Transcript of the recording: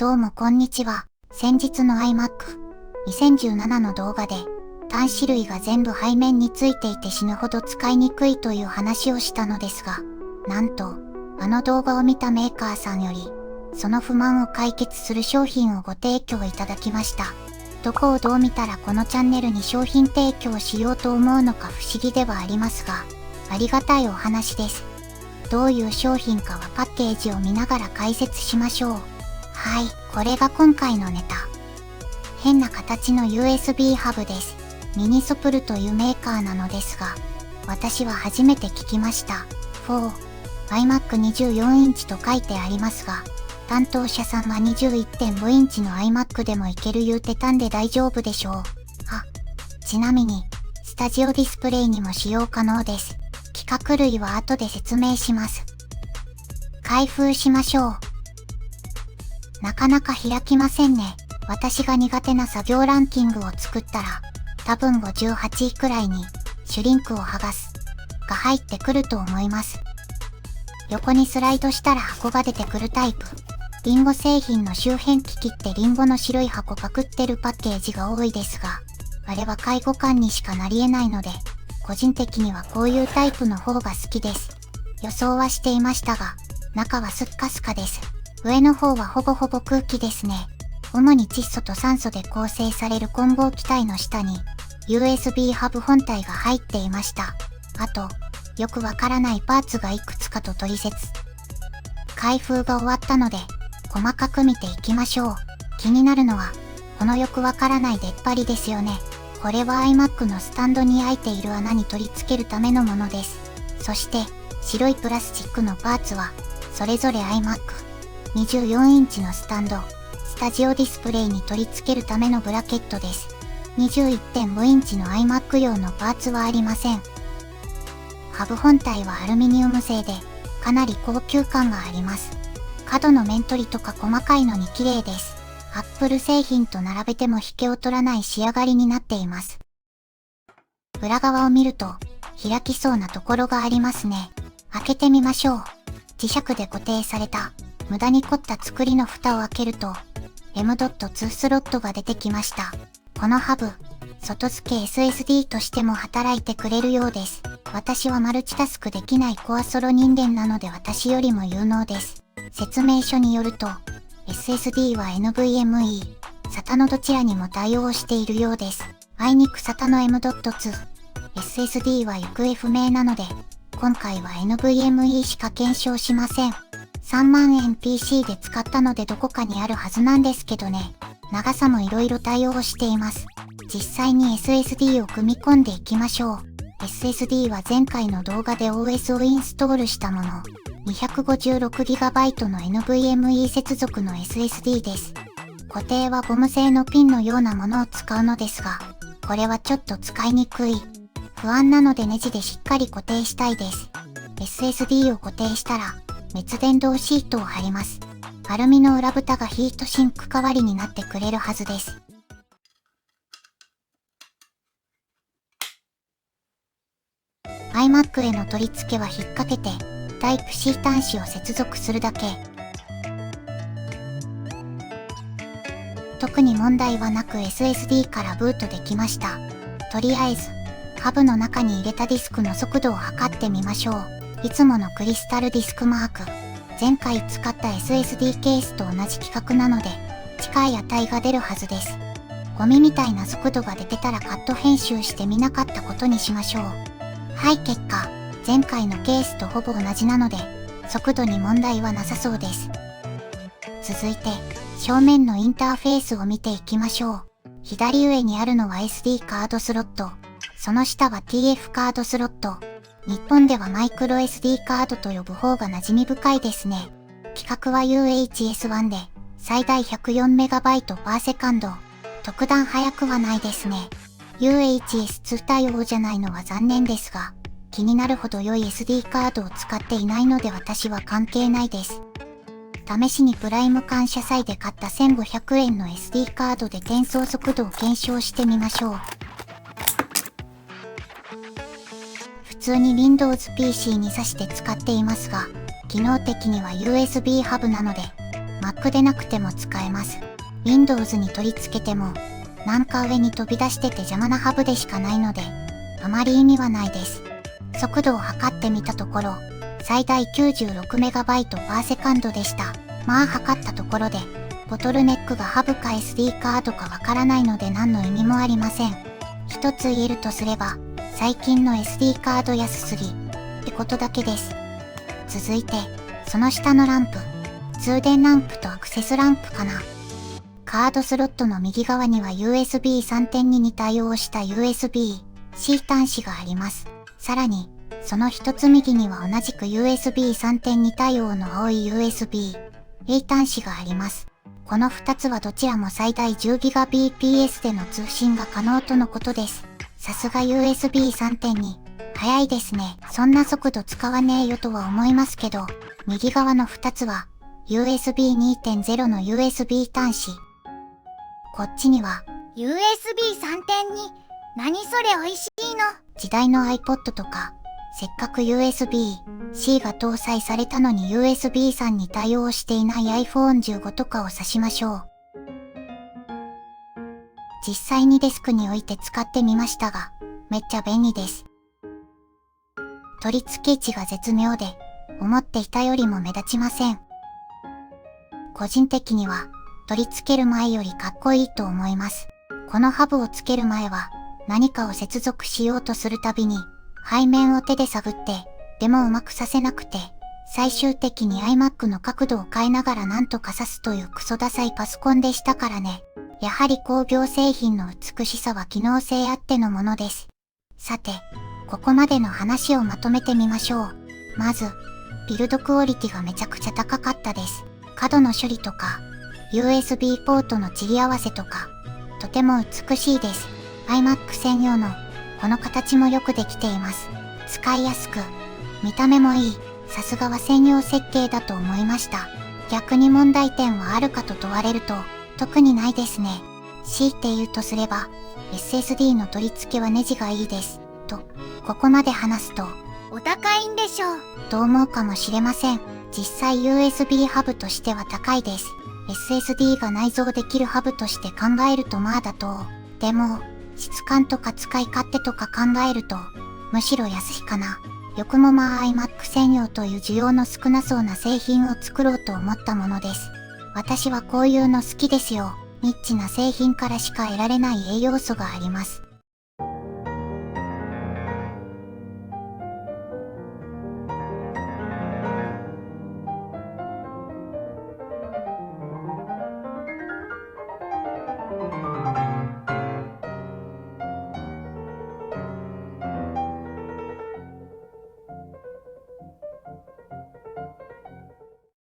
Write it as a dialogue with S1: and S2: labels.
S1: どうもこんにちは。先日の iMac 2017の動画で端子類が全部背面についていて死ぬほど使いにくいという話をしたのですが、なんとあの動画を見たメーカーさんよりその不満を解決する商品をご提供いただきました。どこをどう見たらこのチャンネルに商品提供しようと思うのか不思議ではありますが、ありがたいお話です。どういう商品かはパッケージを見ながら解説しましょう。はい、これが今回のネタ。変な形の USB ハブです。ミニソプルというメーカーなのですが、私は初めて聞きました。iMac24 インチと書いてありますが、担当者さんは 21.5 インチの iMac でもいける言うてたんで大丈夫でしょう。ちなみに、スタジオディスプレイにも使用可能です。規格類は後で説明します。開封しましょう。なかなか開きませんね。私が苦手な作業ランキングを作ったら、多分58位くらいに、シュリンクを剥がす、が入ってくると思います。横にスライドしたら箱が出てくるタイプ。リンゴ製品の周辺機器ってリンゴの白い箱パクってるパッケージが多いですが、あれは介護官にしかなり得ないので、個人的にはこういうタイプの方が好きです。予想はしていましたが、中はスッカスカです。上の方はほぼほぼ空気ですね。主に窒素と酸素で構成される混合気体の下に USB ハブ本体が入っていました。あと、よくわからないパーツがいくつかと取説。開封が終わったので、細かく見ていきましょう。気になるのは、このよくわからない出っ張りですよね。これは iMac のスタンドに開いている穴に取り付けるためのものです。そして、白いプラスチックのパーツは、それぞれ iMac、24 インチのスタンド、スタジオディスプレイに取り付けるためのブラケットです。21.5 インチの iMac 用のパーツはありません。ハブ本体はアルミニウム製で、かなり高級感があります。角の面取りとか細かいのに綺麗です。Apple 製品と並べても引けを取らない仕上がりになっています。裏側を見ると、開きそうなところがありますね。開けてみましょう。磁石で固定された、無駄に凝った作りの蓋を開けると、M.2 スロットが出てきました。このハブ、外付け SSD としても働いてくれるようです。私はマルチタスクできないコアソロ人間なので私よりも有能です。説明書によると、SSD は NVMe、SATA のどちらにも対応しているようです。あいにく SATA の M.2、SSD は行方不明なので、今回は NVMe しか検証しません。3万円 PC で使ったのでどこかにあるはずなんですけどね。長さも色々対応しています。実際に SSD を組み込んでいきましょう。SSD は前回の動画で OS をインストールしたもの。256GB の NVMe 接続の SSD です。固定はゴム製のピンのようなものを使うのですが、これはちょっと使いにくい。不安なのでネジでしっかり固定したいです。SSD を固定したら、熱伝導シートを貼ります。アルミの裏蓋がヒートシンク代わりになってくれるはずです。iMac への取り付けは引っ掛けて、タイプ C 端子を接続するだけ。特に問題はなく SSD からブートできました。とりあえず、ハブの中に入れたディスクの速度を測ってみましょう。いつものクリスタルディスクマーク。前回使った SSD ケースと同じ規格なので、近い値が出るはずです。ゴミみたいな速度が出てたらカット編集してみなかったことにしましょう。はい、結果、前回のケースとほぼ同じなので、速度に問題はなさそうです。続いて、正面のインターフェースを見ていきましょう。左上にあるのは SD カードスロット。その下は TF カードスロット。日本ではマイクロ SD カードと呼ぶ方が馴染み深いですね。規格は UHS-1 で、最大 104MB/s。特段速くはないですね。UHS-2 対応じゃないのは残念ですが、気になるほど良い SD カードを使っていないので私は関係ないです。試しにプライム感謝祭で買った1500円の SD カードで転送速度を検証してみましょう。普通に Windows PC に挿して使っていますが、機能的には USB ハブなので、Mac でなくても使えます。Windows に取り付けても、なんか上に飛び出してて邪魔なハブでしかないので、あまり意味はないです。速度を測ってみたところ、最大 96MB/s でした。まあ測ったところで、ボトルネックがハブか SD カードかわからないので何の意味もありません。一つ言えるとすれば、最近の SD カード安すぎ、ってことだけです。続いて、その下のランプ。通電ランプとアクセスランプかな。カードスロットの右側には USB 3.2 に対応した USB-C 端子があります。さらに、その一つ右には同じく USB 3.2 対応の青い USB-A 端子があります。この2つはどちらも最大 10Gbps での通信が可能とのことです。さすが USB 3.2。早いですね。そんな速度使わねえよとは思いますけど、右側の2つは USB 2.0 の USB 端子。こっちには
S2: USB 3.2。何それ美味しいの？
S1: 時代の iPod とか、せっかく USB-C が搭載されたのに USB 3に対応していない iPhone 15とかを指しましょう。実際にデスクに置いて使ってみましたが、めっちゃ便利です。取り付け位置が絶妙で、思っていたよりも目立ちません。個人的には、取り付ける前よりかっこいいと思います。このハブをつける前は、何かを接続しようとするたびに、背面を手で探って、でもうまくさせなくて、最終的に iMac の角度を変えながらなんとか刺すというクソダサいパソコンでしたからね。やはり工業製品の美しさは機能性あってのものです。さて、ここまでの話をまとめてみましょう。まず、ビルドクオリティがめちゃくちゃ高かったです。角の処理とか、USB ポートの散り合わせとか、とても美しいです。iMac 専用の、この形もよくできています。使いやすく、見た目もいい。さすがは専用設計だと思いました。逆に問題点はあるかと問われると、特にないですね。強いて言うとすれば、SSD の取り付けはネジがいいです。と、ここまで話すと、
S2: お高いんでしょう。
S1: と思うかもしれません。実際 USB ハブとしては高いです。SSD が内蔵できるハブとして考えるとまあ妥当。でも、質感とか使い勝手とか考えると、むしろ安いかな。よくもまあ iMac 専用という需要の少なそうな製品を作ろうと思ったものです。私はこういうの好きですよ。ニッチな製品からしか得られない栄養素があります。